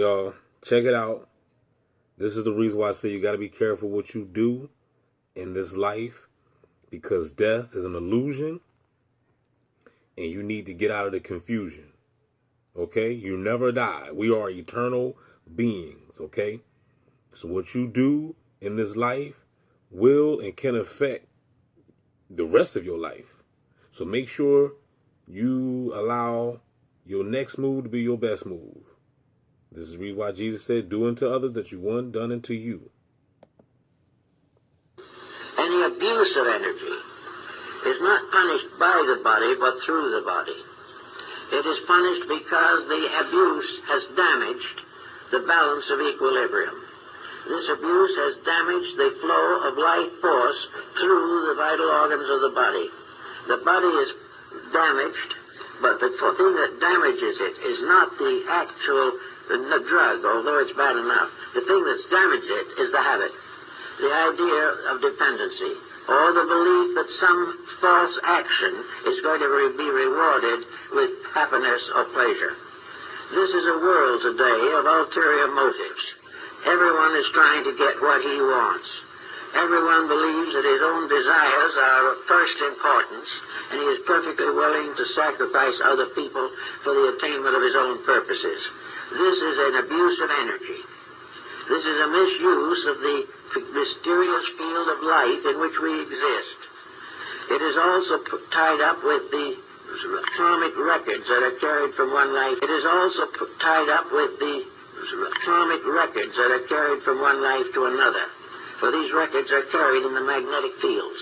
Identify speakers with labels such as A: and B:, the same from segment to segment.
A: y'all. Check it out. This is the reason why I say you got to be careful what you do in this life, because death is an illusion and you need to get out of the confusion. Okay? You never die. We are eternal beings. Okay? So what you do in this life will and can affect the rest of your life. So make sure you allow your next move to be your best move. This is the reason why Jesus said, do unto others that you want done unto you.
B: Any abuse of energy is not punished by the body, but through the body. It is punished because the abuse has damaged the balance of equilibrium. This abuse has damaged the flow of life force through the vital organs of the body. The body is damaged, but the thing that damages it is not the actual drug, although it's bad enough. The thing that's damaged it is the habit, the idea of dependency, or the belief that some false action is going to be rewarded with happiness or pleasure. This is a world today of ulterior motives. Everyone is trying to get what he wants. Everyone believes that his own desires are of first importance, and he is perfectly willing to sacrifice other people for the attainment of his own purposes. This is an abuse of energy. This is a misuse of the mysterious field of life in which we exist. It is also tied up with the karmic records that are carried from one life. It is also tied up with the karmic records that are carried from one life to another. For these records are carried in the magnetic fields.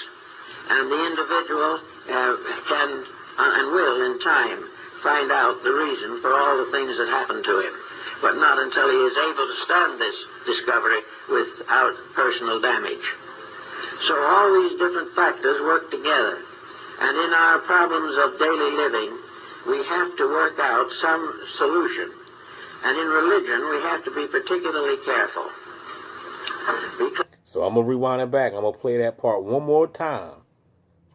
B: And the individual can and will in time find out the reason for all the things that happen to him, but not until he is able to stand this discovery without personal damage. So all these different factors work together, and in our problems of daily living, we have to work out some solution. And in religion, we have to be particularly careful.
A: So I'm going to rewind it back. I'm going to play that part one more time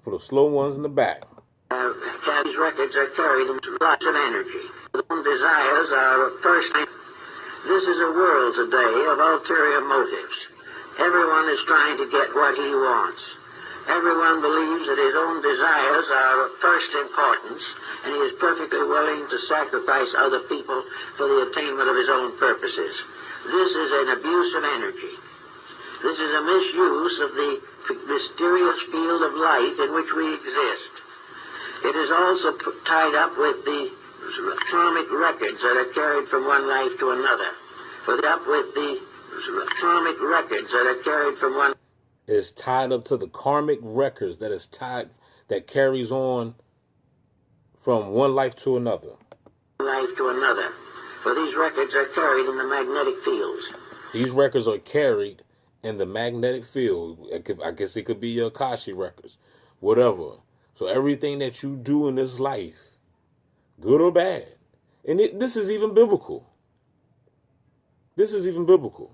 A: for the slow ones in the back.
B: These records are carried in lots of energy. Their own desires are of first. This is a world today of ulterior motives. Everyone is trying to get what he wants. Everyone believes that his own desires are of first importance, and he is perfectly willing to sacrifice other people for the attainment of his own purposes. This is an abuse of energy. This is a misuse of the mysterious field of life in which we exist. It is also tied up with the karmic records that are carried from one life to another. Up with the karmic records that are carried from one.
A: Is tied up to the karmic records that carries on from one life to another.
B: Life to another. For these records are carried in the magnetic fields.
A: These records are carried in the magnetic field. I guess it could be your Akashi records, whatever. So everything that you do in this life, good or bad, and this is even biblical. This is even biblical.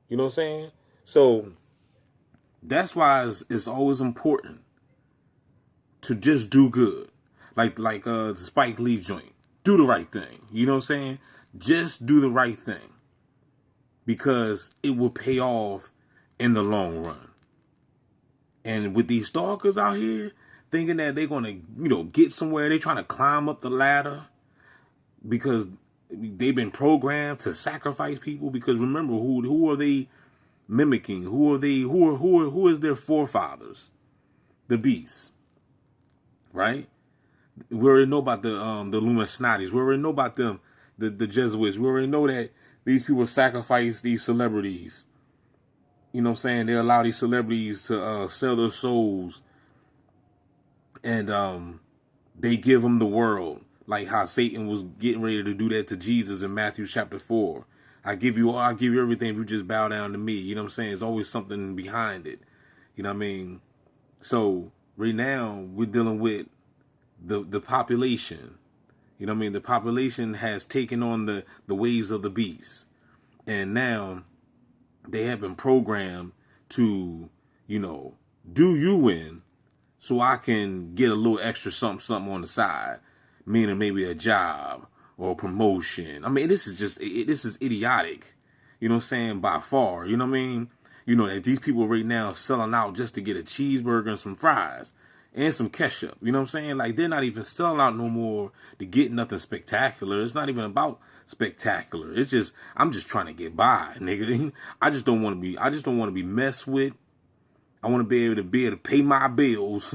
A: You know what I'm saying? So that's why it's always important to just do good. Like the Spike Lee joint. Do the right thing. You know what I'm saying? Just do the right thing. Because it will pay off in the long run. And with these stalkers out here, thinking that they're going to, get somewhere, they're trying to climb up the ladder because they've been programmed to sacrifice people. Because remember, who are they mimicking? Who is their forefathers? The beasts, right? We already know about the Illuminati. We already know about them, the Jesuits. We already know that these people sacrifice these celebrities. You know what I'm saying? They allow these celebrities to sell their souls, and they give them the world, like how Satan was getting ready to do that to Jesus in Matthew chapter 4. I'll give you everything if you just bow down to me. You know what I'm saying? There's always something behind it. You know what I mean? So right now we're dealing with the population. You know what I mean? The population has taken on the ways of the beast. And now they have been programmed to, do you in so I can get a little extra something on the side, meaning maybe a job or promotion. I mean, this is just, this is idiotic. You know what I'm saying? By far. You know what I mean? You know, that these people right now selling out just to get a cheeseburger and some fries and some ketchup. You know what I'm saying? Like, they're not even selling out no more to get nothing spectacular. It's not even about spectacular. It's just, I'm just trying to get by, nigga. I just don't want to be messed with. I want to be able to pay my bills,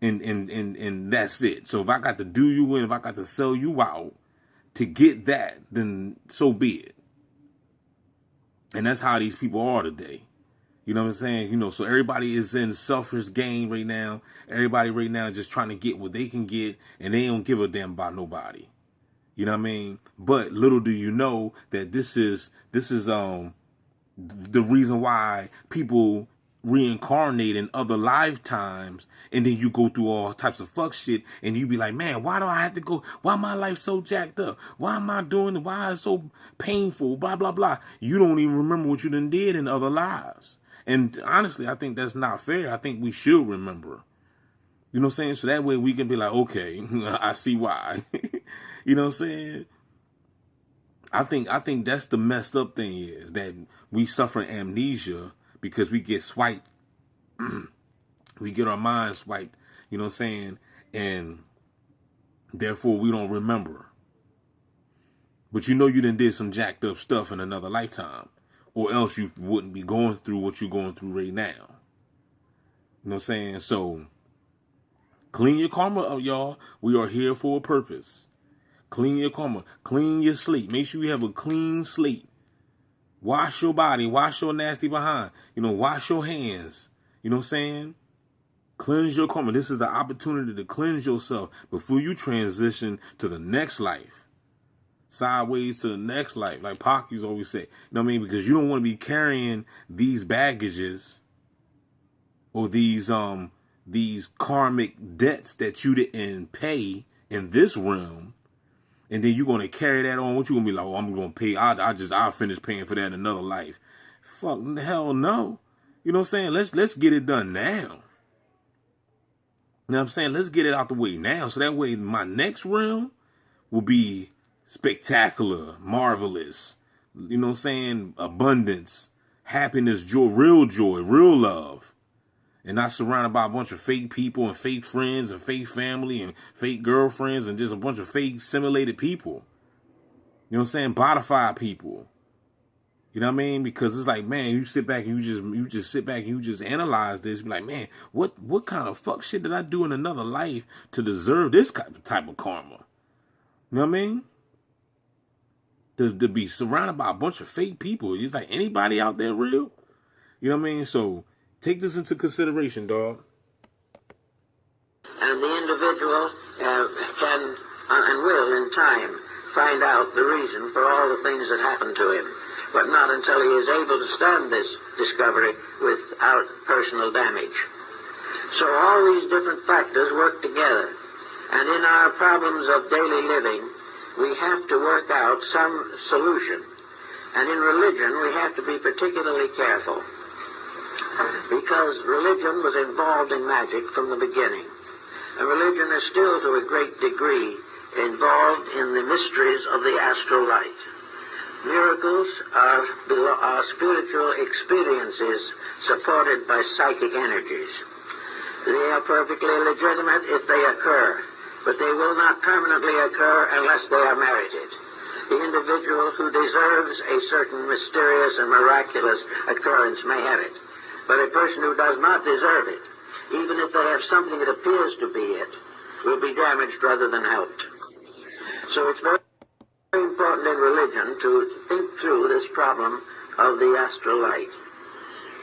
A: and that's it. So if I got to do you in, if I got to sell you out to get that, then so be it. And that's how these people are today. You know what I'm saying? You know, so everybody is in selfish game right now. Everybody right now is just trying to get what they can get, and they don't give a damn about nobody. You know what I mean? But little do you know that this is the reason why people reincarnate in other lifetimes, and then you go through all types of fuck shit, and you be like, man, why do I have to go? Why my life so jacked up? Why am I doing it? Why is it so painful? Blah, blah, blah. You don't even remember what you done did in other lives. And honestly, I think that's not fair. I think we should remember. You know what I'm saying? So that way we can be like, okay, I see why. You know what I'm saying? I think that's the messed up thing, is that we suffer amnesia because we get swiped. We get our minds swiped, you know what I'm saying? And therefore we don't remember. But you know you done did some jacked up stuff in another lifetime, or else you wouldn't be going through what you're going through right now. You know what I'm saying? So clean your karma up, y'all. We are here for a purpose. Clean your karma. Clean your slate. Make sure you have a clean slate. Wash your body. Wash your nasty behind. You know, wash your hands. You know what I'm saying? Cleanse your karma. This is the opportunity to cleanse yourself before you transition to the next life. Sideways to the next life. Like Pac used to always say. You know what I mean? Because you don't want to be carrying these baggages or these karmic debts that you didn't pay in this realm. And then you're going to carry that on. What you going to be like, oh, I'm going to pay. I'll finish paying for that in another life. Fuck, hell no. You know what I'm saying? Let's get it done now. You know what I'm saying? Let's get it out the way now. So that way my next realm will be spectacular, marvelous. You know what I'm saying? Abundance, happiness, joy, real love. And not surrounded by a bunch of fake people and fake friends and fake family and fake girlfriends and just a bunch of fake simulated people. You know what I'm saying? Bodified people. You know what I mean? Because it's like, man, you sit back and you just sit back and you just analyze this. Be like, man, what kind of fuck shit did I do in another life to deserve this type of karma? You know what I mean? To be surrounded by a bunch of fake people. It's like, anybody out there real? You know what I mean? So take this into consideration, dog.
B: And the individual can and will, in time, find out the reason for all the things that happen to him, but not until he is able to stand this discovery without personal damage. So all these different factors work together, and in our problems of daily living, we have to work out some solution. And in religion, we have to be particularly careful, because religion was involved in magic from the beginning. And religion is still, to a great degree, involved in the mysteries of the astral light. Miracles are spiritual experiences supported by psychic energies. They are perfectly legitimate if they occur, but they will not permanently occur unless they are merited. The individual who deserves a certain mysterious and miraculous occurrence may have it. But a person who does not deserve it, even if they have something that appears to be it, will be damaged rather than helped. So it's very important in religion to think through this problem of the astral light.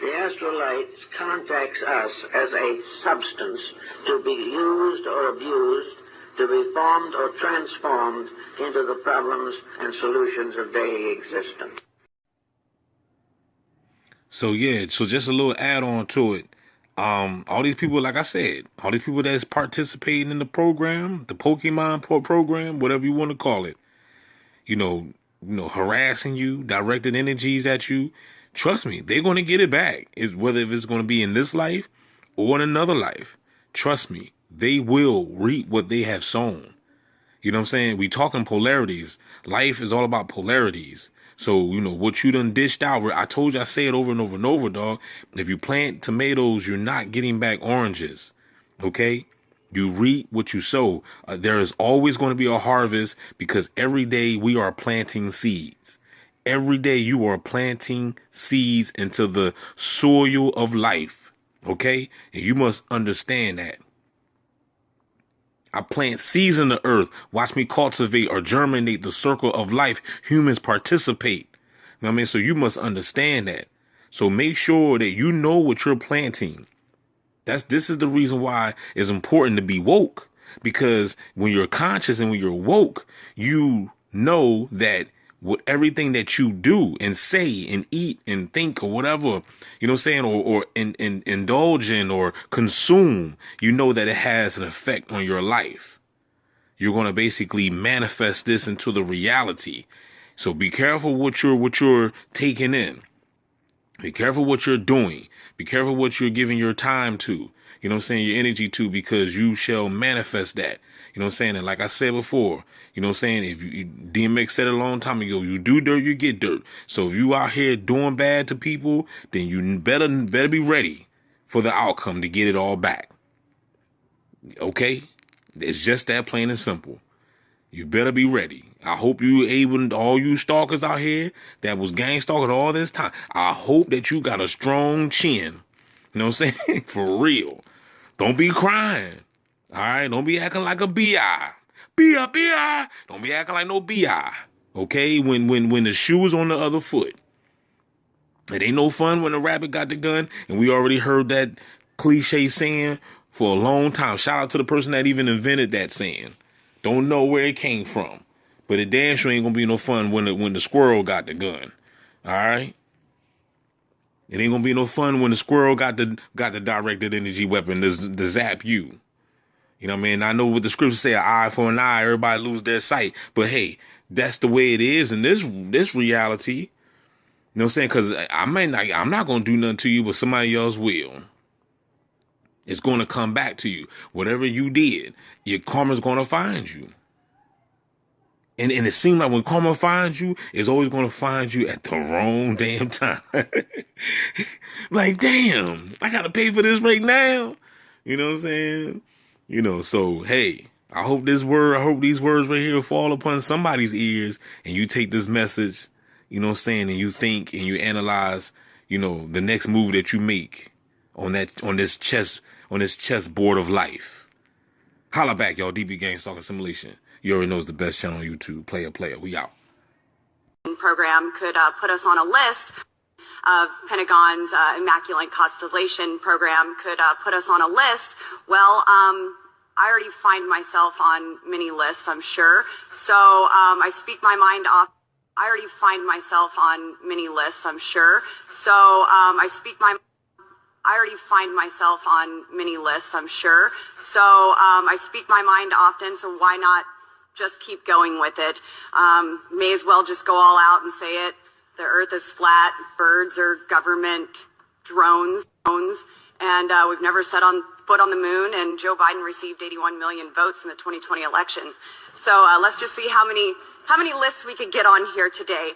B: The astral light contacts us as a substance to be used or abused, to be formed or transformed into the problems and solutions of daily existence.
A: So yeah, so just a little add-on to it. All these people, like I said, all these people that's participating in the program, the Pokemon program, whatever you want to call it, you know, harassing you, directing energies at you, trust me, they're going to get it back. Whether it's going to be in this life or in another life. Trust me, they will reap what they have sown. You know what I'm saying? We talking polarities. Life is all about polarities. So, you know, what you done dished out, I told you, I say it over and over and over, dog. If you plant tomatoes, you're not getting back oranges. Okay? You reap what you sow. There is always going to be a harvest because every day we are planting seeds. Every day you are planting seeds into the soil of life. Okay? And you must understand that. I plant seeds in the earth. Watch me cultivate or germinate the circle of life. Humans participate. You know what I mean? So you must understand that. So make sure that you know what you're planting. This is the reason why it's important to be woke. Because when you're conscious and when you're woke, you know that with everything that you do and say and eat and think or whatever, you know what I'm saying, or indulge in or consume, you know that it has an effect on your life. You're going to basically manifest this into the reality. So be careful what you're taking in. Be careful what you're doing. Be careful what you're giving your time to. You know what I'm saying? Your energy to, because you shall manifest that. You know what I'm saying? And like I said before, you know what I'm saying? If DMX said it a long time ago, you do dirt, you get dirt. So if you out here doing bad to people, then you better be ready for the outcome to get it all back. Okay? It's just that plain and simple. You better be ready. I hope you able, all you stalkers out here that was gang stalking all this time, I hope that you got a strong chin. You know what I'm saying? For real. Don't be crying. All right? Don't be acting like a B.I. B.I. Don't be acting like no B.I. Okay? When the shoe is on the other foot. It ain't no fun when the rabbit got the gun, and we already heard that cliche saying for a long time. Shout out to the person that even invented that saying. Don't know where it came from. But it damn sure ain't gonna be no fun when the squirrel got the gun. All right? It ain't gonna be no fun when the squirrel got the directed energy weapon to zap you. You know what I mean? I know what the scriptures say, an eye for an eye, everybody lose their sight. But hey, that's the way it is in this reality. You know what I'm saying? Because I'm not gonna do nothing to you, but somebody else will. It's gonna come back to you. Whatever you did, your karma's gonna find you. And it seems like when karma finds you, it's always going to find you at the wrong damn time. Like, damn, I got to pay for this right now. You know what I'm saying? You know, so, hey, I hope these words right here fall upon somebody's ears and you take this message, you know what I'm saying, and you think and you analyze, you know, the next move that you make on this chessboard of life. Holla back, y'all. DB Gang Stalker Simulation. You already know it's the best channel on YouTube. Player. We out.
C: Program could put us on a list of Pentagon's Immaculate Constellation program could put us on a list. Well, I already find myself on many lists, I'm sure. So I speak my mind off. I already find myself on many lists, I'm sure. So I speak my mind often, so why not just keep going with it? May as well just go all out and say it. The earth is flat, birds are government drones, and we've never set foot on the moon, and Joe Biden received 81 million votes in the 2020 election. So let's just see how many lists we could get on here today.